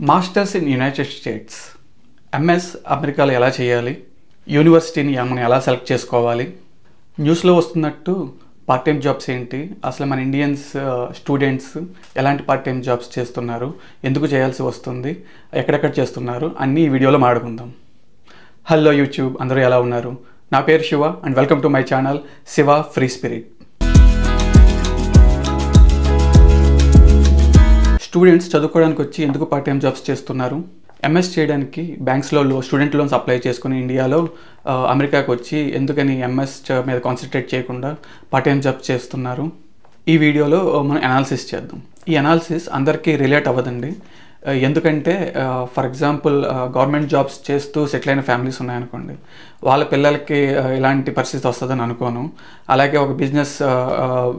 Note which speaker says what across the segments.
Speaker 1: Masters in United states, MS అమెరికాలో ఎలా చేయాలి, యూనివర్సిటీని మనం ఎలా సెలెక్ట్ చేసుకోవాలి, న్యూస్లో వస్తున్నట్టు పార్ట్ టైం జాబ్స్ ఏంటి, అసలు మన ఇండియన్స్ స్టూడెంట్స్ ఎలాంటి పార్ట్ టైం జాబ్స్ చేస్తున్నారు, ఎందుకు చేయాల్సి వస్తుంది, ఎక్కడెక్కడ చేస్తున్నారు అన్నీ ఈ వీడియోలో మాట్లాడుకుందాం. హలో యూట్యూబ్, అందరూ ఎలా ఉన్నారు? నా పేరు Shiva and welcome to my channel Shiva free spirit. Students చదువుకోవడానికి వచ్చి ఎందుకు పార్ట్ టైం జాబ్స్ చేస్తున్నారు? ఎంఎస్ చేయడానికి బ్యాంక్స్లో స్టూడెంట్ లోన్స్ అప్లై చేసుకుని ఇండియాలో అమెరికాకు వచ్చి ఎందుకని ఎంఎస్ మీద కాన్సన్ట్రేట్ చేయకుండా పార్ట్ టైం జాబ్స్ చేస్తున్నారు? ఈ వీడియోలో మనం అనాలిసిస్ చేద్దాం. ఈ అనాలిసిస్ అందరికీ రిలేట్ అవ్వదండి. ఎందుకంటే ఫర్ ఎగ్జాంపుల్ గవర్నమెంట్ జాబ్స్ చేస్తూ సెటిల్ అయిన ఫ్యామిలీస్ ఉన్నాయనుకోండి, వాళ్ళ పిల్లలకి ఇలాంటి పరిస్థితి వస్తుందని అనుకోను. అలాగే ఒక బిజినెస్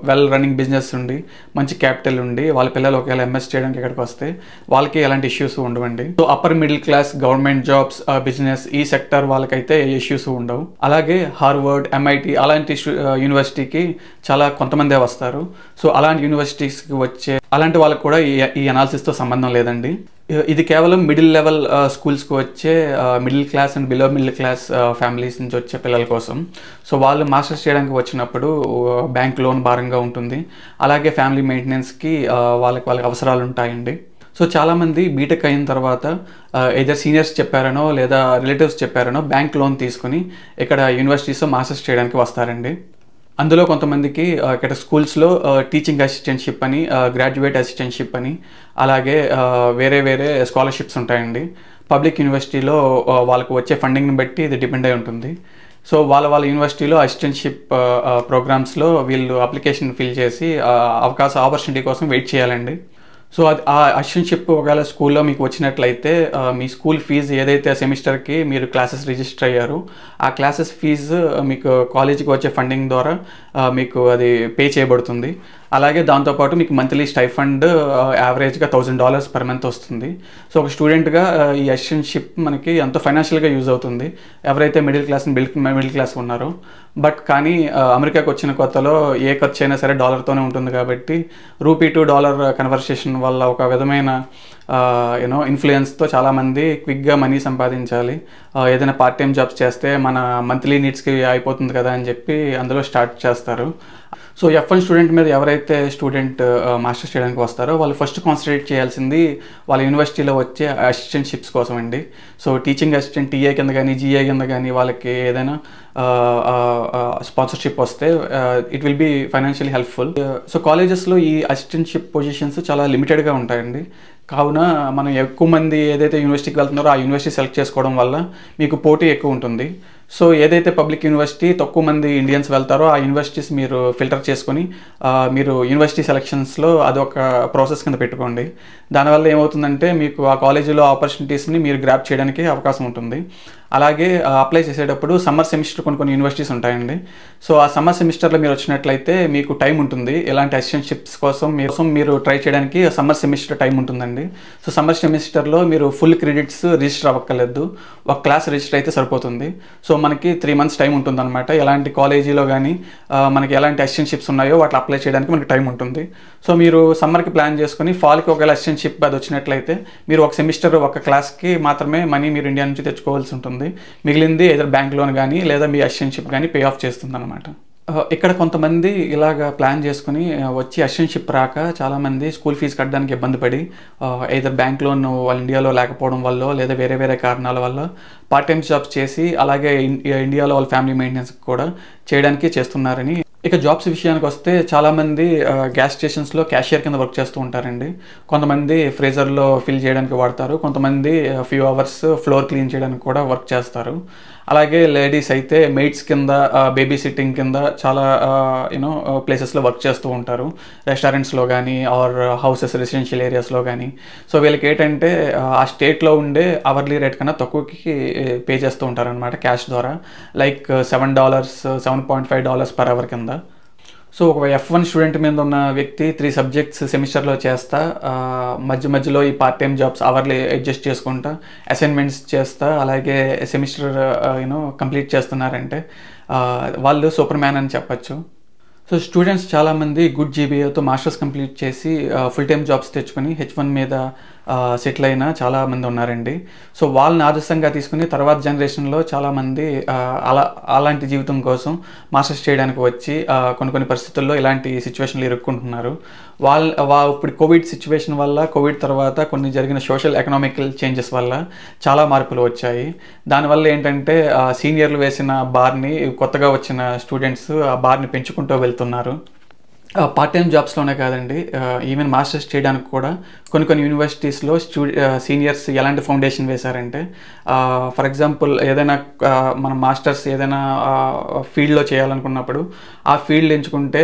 Speaker 1: వెల్ రన్నింగ్ బిజినెస్ ఉండి మంచి క్యాపిటల్ ఉండి వాళ్ళ పిల్లలు ఒకవేళ ఎంఎస్ చేయడానికి ఇక్కడికి వస్తే వాళ్ళకి ఎలాంటి ఇష్యూస్ ఉండవండి. So upper middle class government jobs, business ఈ సెక్టర్ వాళ్ళకైతే ఇష్యూస్ ఉండవు. అలాగే హార్వర్డ్, ఎంఐటి అలాంటి యూనివర్సిటీకి చాలా కొంతమందే వస్తారు. సో అలాంటి యూనివర్సిటీస్కి వచ్చే అలాంటి వాళ్ళకి కూడా ఈ అనాలిసిస్తో సంబంధం లేదండి. ఇది కేవలం మిడిల్ లెవెల్ స్కూల్స్కి వచ్చే middle class and below middle class families నుంచి వచ్చే పిల్లల కోసం. సో వాళ్ళు మాస్టర్స్ చేయడానికి వచ్చినప్పుడు బ్యాంక్ లోన్ భారంగా ఉంటుంది. అలాగే ఫ్యామిలీ మెయింటెనెన్స్కి వాళ్ళకి అవసరాలు ఉంటాయండి. సో చాలామంది బీటెక్ అయిన తర్వాత ఏదర్ సీనియర్స్ చెప్పారనో లేదా రిలేటివ్స్ చెప్పారనో బ్యాంక్ లోన్ తీసుకుని ఇక్కడ యూనివర్సిటీస్లో మాస్టర్స్ చేయడానికి వస్తారండి. అందులో కొంతమందికి ఇక్కడ స్కూల్స్లో టీచింగ్ అసిస్టెంట్షిప్ అని, గ్రాడ్యుయేట్ అసిస్టెంట్షిప్ అని, అలాగే వేరే స్కాలర్షిప్స్ ఉంటాయండి. పబ్లిక్ యూనివర్సిటీలో వాళ్ళకు వచ్చే ఫండింగ్ని బట్టి ఇది డిపెండ్ అయి ఉంటుంది. సో వాళ్ళ యూనివర్సిటీలో అసిస్టెంట్షిప్ ప్రోగ్రామ్స్లో వీళ్ళు అప్లికేషన్ ఫిల్ చేసి ఆపర్చునిటీ కోసం వెయిట్ చేయాలండి. సో ఆ అసిస్టెంట్షిప్ ఒకవేళ స్కూల్లో మీకు వచ్చినట్లయితే మీ స్కూల్ ఫీజు ఏదైతే సెమిస్టర్కి మీరు క్లాసెస్ రిజిస్టర్ అయ్యారో ఆ క్లాసెస్ ఫీజు మీకు కాలేజీకి వచ్చే ఫండింగ్ ద్వారా మీకు అది పే చేయబడుతుంది. అలాగే దాంతోపాటు మీకు మంత్లీ స్టైఫండ్ యావరేజ్గా $1000 పర్ మంత్ వస్తుంది. సో ఒక స్టూడెంట్గా ఈ అసిస్టెంట్షిప్ మనకి ఎంతో ఫైనాన్షియల్గా యూజ్ అవుతుంది ఎవరైతే మిడిల్ క్లాస్ ఉన్నారో. బట్ కానీ అమెరికాకు వచ్చిన కొత్తలో ఏ ఖర్చు అయినా సరే డాలర్తోనే ఉంటుంది కాబట్టి రూపీ టు డాలర్ కన్వర్సేషన్ వల్ల ఒక విధమైన ఇన్ఫ్లుయెన్స్తో చాలామంది క్విక్గా మనీ సంపాదించాలి, ఏదైనా పార్ట్ టైం జాబ్స్ చేస్తే మన మంత్లీ నీడ్స్కి అయిపోతుంది కదా అని చెప్పి అందులో స్టార్ట్ చేస్తారు. సో F1 స్టూడెంట్ మీద ఎవరైతే స్టూడెంట్ మాస్టర్స్ చేయడానికి వస్తారో వాళ్ళు ఫస్ట్ కాన్సన్ట్రేట్ చేయాల్సింది వాళ్ళ యూనివర్సిటీలో వచ్చే అసిస్టెంట్షిప్స్ కోసం అండి. సో టీచింగ్ అసిస్టెంట్ టీఏ కింద కానీ జీఏ కింద కానీ వాళ్ళకి ఏదైనా స్పాన్సర్షిప్ వస్తే it will be financially helpful. So కాలేజెస్లో ఈ అసిస్టెంట్షిప్ పొజిషన్స్ చాలా లిమిటెడ్గా ఉంటాయండి. కావున మనం ఎక్కువ మంది ఏదైతే యూనివర్సిటీకి వెళ్తున్నారో ఆ యూనివర్సిటీ సెలెక్ట్ చేసుకోవడం వల్ల మీకు పోటీ ఎక్కువ ఉంటుంది. సో ఏదైతే పబ్లిక్ యూనివర్సిటీ తక్కువ మంది ఇండియన్స్ వెళ్తారో ఆ యూనివర్సిటీస్ మీరు ఫిల్టర్ చేసుకొని మీరు యూనివర్సిటీ సెలెక్షన్స్లో అదొక ప్రాసెస్ కింద పెట్టుకోండి. దానివల్ల ఏమవుతుందంటే మీకు ఆ కాలేజీలో ఆపర్చునిటీస్ని మీరు గ్రాప్ చేయడానికి అవకాశం ఉంటుంది. అలాగే అప్లై చేసేటప్పుడు సమ్మర్ సెమిస్టర్ కొన్ని యూనివర్సిటీస్ ఉంటాయండి. సో ఆ సమ్మర్ సెమిస్టర్లో మీరు వచ్చినట్లయితే మీకు టైం ఉంటుంది ఇలాంటి అసిస్టెంట్షిప్స్ కోసం మీరు ట్రై చేయడానికి సమ్మర్ సెమిస్టర్ టైం ఉంటుందండి. సో సమ్మర్ సెమిస్టర్లో మీరు ఫుల్ క్రెడిట్స్ రిజిస్టర్ అవ్వక్కర్లేదు, ఒక క్లాస్ రిజిస్టర్ అయితే సరిపోతుంది. సో మనకి 3 months టైం ఉంటుంది అనమాట. ఎలాంటి కాలేజీలో కానీ మనకి ఎలాంటి అసిస్టెంట్షిప్స్ ఉన్నాయో వాటిని అప్లై చేయడానికి మనకి టైం ఉంటుంది. సో మీరు సమ్మర్కి ప్లాన్ చేసుకుని ఫాల్కి ఒకవేళ అసిస్టెంట్షిప్ అది వచ్చినట్లయితే మీరు ఒక సెమిస్టర్ ఒక క్లాస్కి మాత్రమే మనీ మీరు ఇండియా నుంచి తెచ్చుకోవాల్సి ఉంటుంది. మిగిలింది ఏదైనా బ్యాంక్ లోన్ కానీ లేదా మీ అసిస్టెంట్షిప్ కానీ పే ఆఫ్ చేస్తుంది అనమాట. ఇక్కడ కొంతమంది ఇలాగ ప్లాన్ చేసుకుని వచ్చి అసిస్టెంట్షిప్ రాక చాలామంది స్కూల్ ఫీజు కట్టడానికి ఇబ్బంది పడి ఏదో బ్యాంక్ లోన్ వాళ్ళ ఇండియాలో లేకపోవడం వల్ల లేదా వేరే కారణాల వల్ల పార్ట్ టైం జాబ్స్ చేసి అలాగే ఇండియాలో వాళ్ళ ఫ్యామిలీ మెయింటెనెన్స్ కూడా చేయడానికి చేస్తున్నారని. ఇక జాబ్స్ విషయానికి వస్తే చాలామంది గ్యాస్ స్టేషన్స్లో క్యాషియర్ కింద వర్క్ చేస్తూ ఉంటారండి. కొంతమంది ఫ్రీజర్లో ఫిల్ చేయడానికి వాడతారు, కొంతమంది ఫ్యూ అవర్స్ ఫ్లోర్ క్లీన్ చేయడానికి కూడా వర్క్ చేస్తారు. అలాగే లేడీస్ అయితే మెయిడ్స్ కింద, బేబీ సిట్టింగ్ కింద చాలా ప్లేసెస్లో వర్క్ చేస్తూ ఉంటారు, రెస్టారెంట్స్లో కానీ ఆర్ హౌసెస్ రెసిడెన్షియల్ ఏరియాస్లో కానీ. సో వీళ్ళకి ఏంటంటే ఆ స్టేట్లో ఉండే అవర్లీ రేట్ కన్నా తక్కువకి పే చేస్తూ ఉంటారనమాట క్యాష్ ద్వారా, లైక్ $7, $7.5 పర్ అవర్ కింద. సో ఒక F1 స్టూడెంట్ మీద ఉన్న వ్యక్తి 3 సబ్జెక్ట్స్ సెమిస్టర్లో చేస్తా మధ్యలో ఈ part time jobs hourly adjust చేసుకుంటా అసైన్మెంట్స్ చేస్తా అలాగే సెమిస్టర్ కంప్లీట్ చేస్తున్నారంటే వాళ్ళు సూపర్ మ్యాన్ అని చెప్పచ్చు. సో స్టూడెంట్స్ చాలామంది గుడ్ జీబీఏతో మాస్టర్స్ కంప్లీట్ చేసి ఫుల్ టైం జాబ్స్ తెచ్చుకొని H1 మీద సెటిల్ అయిన చాలామంది ఉన్నారండి. సో వాళ్ళని ఆదర్శంగా తీసుకుని తర్వాత జనరేషన్లో చాలామంది అలాంటి జీవితం కోసం మాస్టర్స్ చేయడానికి వచ్చి కొన్ని పరిస్థితుల్లో ఇలాంటి సిచ్యువేషన్లు ఇరుక్కుంటున్నారు. ఇప్పుడు కోవిడ్ సిచ్యువేషన్ వల్ల, కోవిడ్ తర్వాత కొన్ని జరిగిన సోషల్ ఎకనామికల్ చేంజెస్ వల్ల చాలా మార్పులు వచ్చాయి. దానివల్ల ఏంటంటే సీనియర్లు వేసిన బార్ని కొత్తగా వచ్చిన స్టూడెంట్స్ ఆ బార్ని పెంచుకుంటూ వెళ్తున్నారు. పార్ట్ టైం జాబ్స్లోనే కాదండి, ఈవెన్ మాస్టర్స్ చేయడానికి కూడా కొన్ని యూనివర్సిటీస్లో సీనియర్స్ ఎలాంటి ఫౌండేషన్ వేశారంటే, ఫర్ ఎగ్జాంపుల్ ఏదైనా మనం మాస్టర్స్ ఏదైనా ఫీల్డ్లో చేయాలనుకున్నప్పుడు ఆ ఫీల్డ్ ఎంచుకుంటే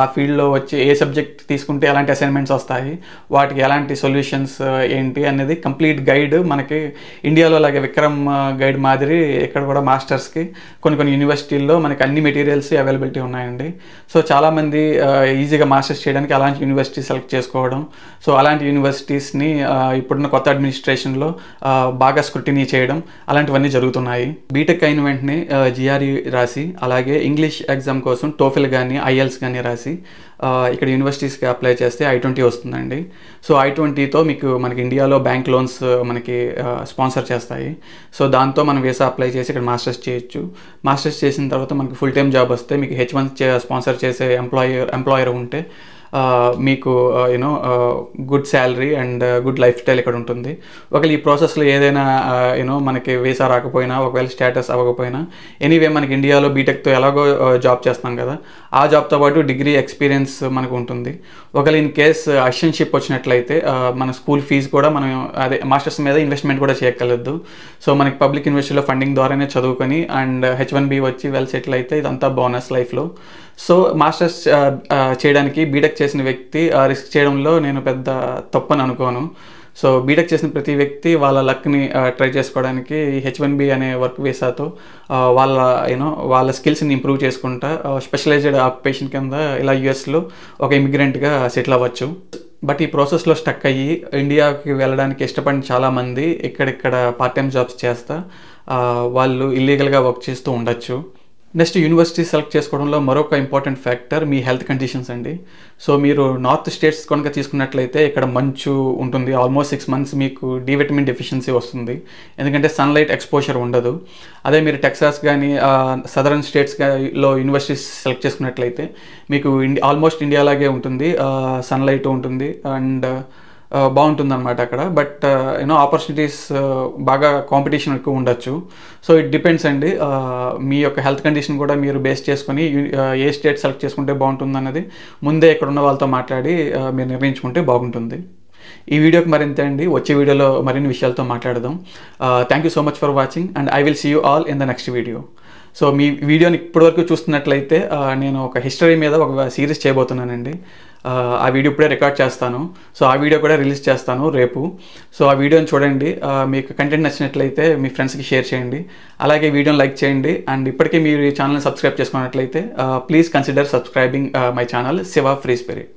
Speaker 1: ఆ ఫీల్డ్లో వచ్చి ఏ సబ్జెక్ట్ తీసుకుంటే ఎలాంటి అసైన్మెంట్స్ వస్తాయి, వాటికి ఎలాంటి సొల్యూషన్స్ ఏంటి అనేది కంప్లీట్ గైడ్ మనకి ఇండియాలో లాగే విక్రమ్ గైడ్ మాదిరి ఇక్కడ కూడా మాస్టర్స్కి కొన్ని యూనివర్సిటీల్లో మనకి అన్ని మెటీరియల్స్ అవైలబిలిటీ ఉన్నాయండి. సో చాలామంది ఈజీగా మాస్టర్స్ చేయడానికి అలాంటి యూనివర్సిటీ సెలెక్ట్ చేసుకోవడం, సో అలాంటి యూనివర్సిటీస్ని ఇప్పుడున్న కొత్త అడ్మినిస్ట్రేషన్లో బాగా స్క్రూటినీ చేయడం అలాంటివన్నీ జరుగుతున్నాయి. బీటెక్ అయిన వెంటనే జిఆర్ఈ రాసి, అలాగే ఇంగ్లీష్ ఎగ్జామ్ కోసం టోఫెల్ కానీ ఐఎల్స్ కానీ రాసి ఇక్కడ యూనివర్సిటీస్కి అప్లై చేస్తే I-20 వస్తుందండి. సో I-20తో మనకి ఇండియాలో బ్యాంక్ లోన్స్ మనకి స్పాన్సర్ చేస్తాయి. సో దాంతో మనం వీసా అప్లై చేసి ఇక్కడ మాస్టర్స్ చేయొచ్చు. మాస్టర్స్ చేసిన తర్వాత మనకి ఫుల్ టైం జాబ్ వస్తే మీకు H1 స్పాన్సర్ చేసే ఎంప్లాయర్ ఉంటే మీకు good salary and good life style ఇక్కడ ఉంటుంది. ఒకవేళ ఈ ప్రాసెస్లో ఏదైనా మనకి వీసా రాకపోయినా, ఒకవేళ స్టేటస్ అవ్వకపోయినా, ఎనీవే మనకి ఇండియాలో బీటెక్తో ఎలాగో జాబ్ చేస్తాం కదా, ఆ జాబ్తో పాటు డిగ్రీ ఎక్స్పీరియన్స్ మనకు ఉంటుంది. ఒకవేళ ఇన్ కేస్ అసిస్టెంట్షిప్ వచ్చినట్లయితే మన స్కూల్ ఫీజు కూడా మనం మాస్టర్స్ మీద ఇన్వెస్ట్మెంట్ కూడా చేయగలదు. సో మనకి పబ్లిక్ యూనివర్సిటీలో ఫండింగ్ ద్వారానే చదువుకొని అండ్ H1B వచ్చి వెల్ సెటిల్ అయితే ఇదంతా బోనస్ లైఫ్లో. సో మాస్టర్స్ చేయడానికి బీటెక్ చేసిన వ్యక్తి రిస్క్ చేయడంలో నేను పెద్ద తప్పని అనుకోను. సో బీటెక్ చేసిన ప్రతి వ్యక్తి వాళ్ళ లక్ని ట్రై చేసుకోవడానికి H1B అనే వర్క్ వీసాతో వాళ్ళ స్కిల్స్ని ఇంప్రూవ్ చేసుకుంటా స్పెషలైజ్డ్ ఆక్యుపేషన్ కింద ఇలా యూఎస్లో ఒక ఇమిగ్రెంట్గా సెటిల్ అవ్వచ్చు. బట్ ఈ ప్రాసెస్లో స్టక్ అయ్యి ఇండియాకి వెళ్ళడానికి ఇష్టపడిన చాలామంది ఇక్కడిక్కడ పార్ట్ టైం జాబ్స్ చేస్తా వాళ్ళు ఇల్లీగల్గా వర్క్ చేస్తూ ఉండొచ్చు. నెక్స్ట్ యూనివర్సిటీ సెలెక్ట్ చేసుకోవడంలో మరొక ఇంపార్టెంట్ ఫ్యాక్టర్ మీ హెల్త్ కండిషన్స్ అండి. సో మీరు నార్త్ స్టేట్స్ కనుక తీసుకున్నట్లయితే ఇక్కడ మంచు ఉంటుంది, ఆల్మోస్ట్ 6 months మీకు డి విటమిన్ డెఫిషియన్సీ వస్తుంది, ఎందుకంటే సన్లైట్ ఎక్స్పోజర్ ఉండదు. అదే మీరు టెక్సాస్ కానీ సదరన్ స్టేట్స్లో యూనివర్సిటీస్ సెలెక్ట్ చేసుకున్నట్లయితే మీకు ఆల్మోస్ట్ ఇండియాలాగే ఉంటుంది, సన్లైట్ ఉంటుంది అండ్ బాగుంటుంది అనమాట అక్కడ. బట్ ఆపర్చునిటీస్ బాగా కాంపిటీషన్ ఎక్కువ ఉండొచ్చు. సో ఇట్ డిపెండ్స్ అండి, మీ యొక్క హెల్త్ కండిషన్ కూడా మీరు బేస్ చేసుకొని ఏ స్టేట్ సెలెక్ట్ చేసుకుంటే బాగుంటుంది అన్నది ముందే ఇక్కడ ఉన్న వాళ్ళతో మాట్లాడి మీరు నిర్ణయించుకుంటే బాగుంటుంది. ఈ వీడియోకి మరింత అండి, వచ్చే వీడియోలో మరిన్ని విషయాలతో మాట్లాడదాం. Thank you so much for watching and I will see you all in the next video. So మీ వీడియోని ఇప్పటివరకు చూస్తున్నట్లయితే నేను ఒక హిస్టరీ మీద ఒక సిరీస్ చేయబోతున్నానండి. ఆ వీడియో ఇప్పుడే రికార్డ్ చేస్తాను. సో ఆ వీడియో కూడా రిలీజ్ చేస్తాను రేపు. సో ఆ వీడియోని చూడండి, మీకు కంటెంట్ నచ్చినట్లయితే మీ ఫ్రెండ్స్కి షేర్ చేయండి, అలాగే వీడియోని లైక్ చేయండి. అండ్ ఇప్పటికే మీరు ఈ ఛానల్ని సబ్స్క్రైబ్ చేసుకున్నట్లయితే please consider subscribing my channel Shiva free spirit.